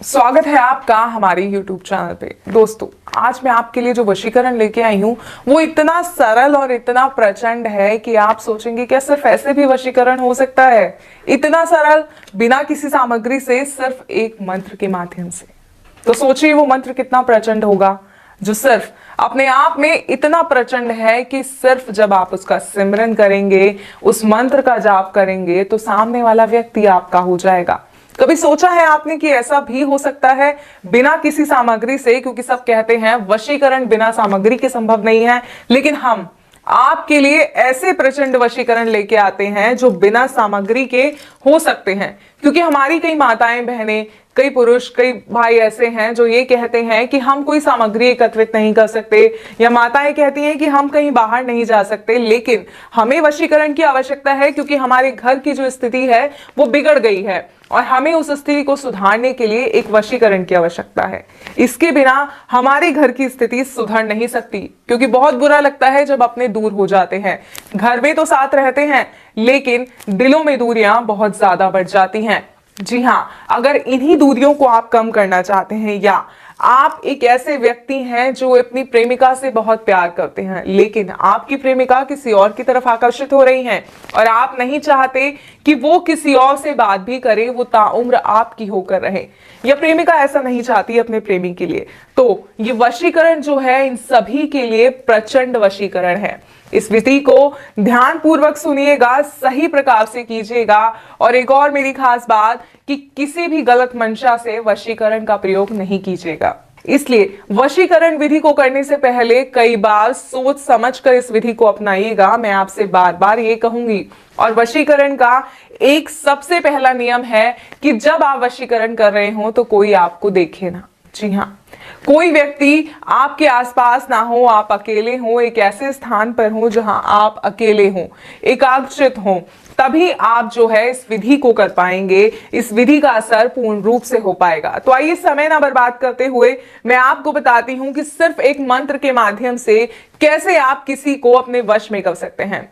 स्वागत है आपका हमारे YouTube चैनल पे। दोस्तों, आज मैं आपके लिए जो वशीकरण लेके आई हूँ वो इतना सरल और इतना प्रचंड है कि आप सोचेंगे क्या सिर्फ ऐसे भी वशीकरण हो सकता है? इतना सरल, बिना किसी सामग्री से, सिर्फ एक मंत्र के माध्यम से। तो सोचिए वो मंत्र कितना प्रचंड होगा, जो सिर्फ अपने आप में इतना प्रचंड है कि सिर्फ जब आप उसका सिमरन करेंगे, उस मंत्र का जाप करेंगे, तो सामने वाला व्यक्ति आपका हो जाएगा। कभी सोचा है आपने कि ऐसा भी हो सकता है बिना किसी सामग्री से? क्योंकि सब कहते हैं वशीकरण बिना सामग्री के संभव नहीं है, लेकिन हम आपके लिए ऐसे प्रचंड वशीकरण लेके आते हैं जो बिना सामग्री के हो सकते हैं। क्योंकि हमारी कई माताएं, बहनें, कई पुरुष, कई भाई ऐसे हैं जो ये कहते हैं कि हम कोई सामग्री एकत्रित नहीं कर सकते, या माताएं कहती हैं कि हम कहीं बाहर नहीं जा सकते, लेकिन हमें वशीकरण की आवश्यकता है क्योंकि हमारे घर की जो स्थिति है वो बिगड़ गई है और हमें उस स्थिति को सुधारने के लिए एक वशीकरण की आवश्यकता है। इसके बिना हमारे घर की स्थिति सुधर नहीं सकती, क्योंकि बहुत बुरा लगता है जब अपने दूर हो जाते हैं। घर में तो साथ रहते हैं, लेकिन दिलों में दूरियां बहुत ज्यादा बढ़ जाती हैं। जी हाँ, अगर इन्हीं दूरियों को आप कम करना चाहते हैं, या आप एक ऐसे व्यक्ति हैं जो अपनी प्रेमिका से बहुत प्यार करते हैं, लेकिन आपकी प्रेमिका किसी और की तरफ आकर्षित हो रही हैं और आप नहीं चाहते कि वो किसी और से बात भी करे, वो ताउम्र आपकी होकर रहे, या प्रेमिका ऐसा नहीं चाहती अपने प्रेमी के लिए, तो ये वशीकरण जो है इन सभी के लिए प्रचंड वशीकरण है। इस विधि को ध्यान पूर्वक सुनिएगा, सही प्रकार से कीजिएगा। और एक और मेरी खास बात कि किसी भी गलत मंशा से वशीकरण का प्रयोग नहीं कीजिएगा। इसलिए वशीकरण विधि को करने से पहले कई बार सोच समझकर इस विधि को अपनाइएगा, मैं आपसे बार बार ये कहूंगी। और वशीकरण का एक सबसे पहला नियम है कि जब आप वशीकरण कर रहे हो तो कोई आपको देखे ना। जी हाँ, कोई व्यक्ति आपके आसपास ना हो, आप अकेले हो, एक ऐसे स्थान पर हो जहां आप अकेले हो, एकाग्रचित हो, तभी आप जो है इस विधि को कर पाएंगे, इस विधि का असर पूर्ण रूप से हो पाएगा। तो आइए समय ना बर्बाद करते हुए मैं आपको बताती हूं कि सिर्फ एक मंत्र के माध्यम से कैसे आप किसी को अपने वश में कर सकते हैं।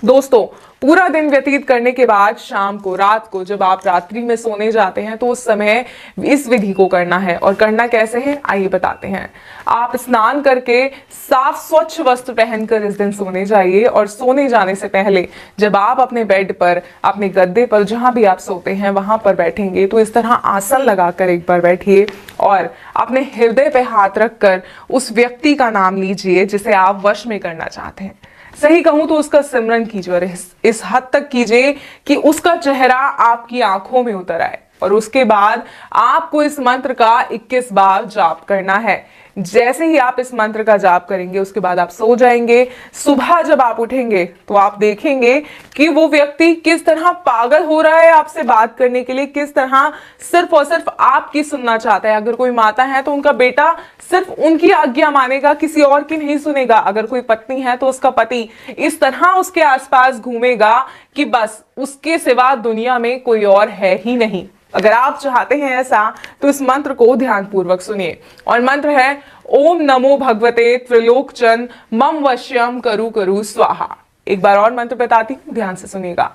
दोस्तों, पूरा दिन व्यतीत करने के बाद शाम को, रात को, जब आप रात्रि में सोने जाते हैं तो उस समय इस विधि को करना है। और करना कैसे है आइए बताते हैं। आप स्नान करके साफ स्वच्छ वस्त्र पहनकर इस दिन सोने जाइए, और सोने जाने से पहले जब आप अपने बेड पर, अपने गद्दे पर, जहां भी आप सोते हैं वहां पर बैठेंगे, तो इस तरह आसन लगाकर एक बार बैठिए और अपने हृदय पे हाथ रखकर उस व्यक्ति का नाम लीजिए जिसे आप वश में करना चाहते हैं। सही कहूं तो उसका सिमरन कीजिए, और इस हद तक कीजिए कि उसका चेहरा आपकी आंखों में उतर आए। और उसके बाद आपको इस मंत्र का 21 बार जाप करना है। जैसे ही आप इस मंत्र का जाप करेंगे उसके बाद आप सो जाएंगे। सुबह जब आप उठेंगे तो आप देखेंगे कि वो व्यक्ति किस तरह पागल हो रहा है आपसे बात करने के लिए, किस तरह सिर्फ और सिर्फ आपकी सुनना चाहता है। अगर कोई माता है तो उनका बेटा सिर्फ उनकी आज्ञा मानेगा, किसी और की नहीं सुनेगा। अगर कोई पत्नी है तो उसका पति इस तरह उसके आसपास घूमेगा कि बस उसके सिवा दुनिया में कोई और है ही नहीं। अगर आप चाहते हैं ऐसा तो इस मंत्र को ध्यान पूर्वक सुनिए। और मंत्र है ओम नमो भगवते त्रिलोकचन मम वश्यम करु करु स्वाहा। एक बार और मंत्र बताती हूं, ध्यान से सुनिएगा।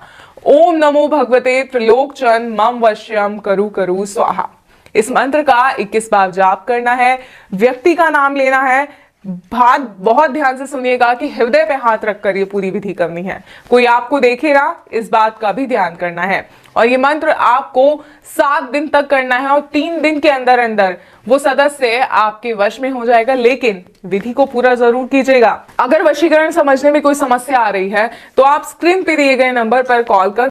ओम नमो भगवते त्रिलोकचन मम वश्यम करु करु स्वाहा। इस मंत्र का 21 बार जाप करना है। व्यक्ति का नाम लेना है। बात बहुत ध्यान से सुनिएगा कि हृदय पे हाथ रखकर ये पूरी विधि करनी है। कोई आपको देखे ना, इस बात का भी ध्यान करना है। और ये मंत्र आपको 7 दिन तक करना है, और 3 दिन के अंदर अंदर वो सदस्य आपके वश में हो जाएगा। लेकिन विधि को पूरा जरूर कीजिएगा। अगर वशीकरण समझने में कोई समस्या आ रही है तो आप स्क्रीन पे दिए गए नंबर पर कॉल कर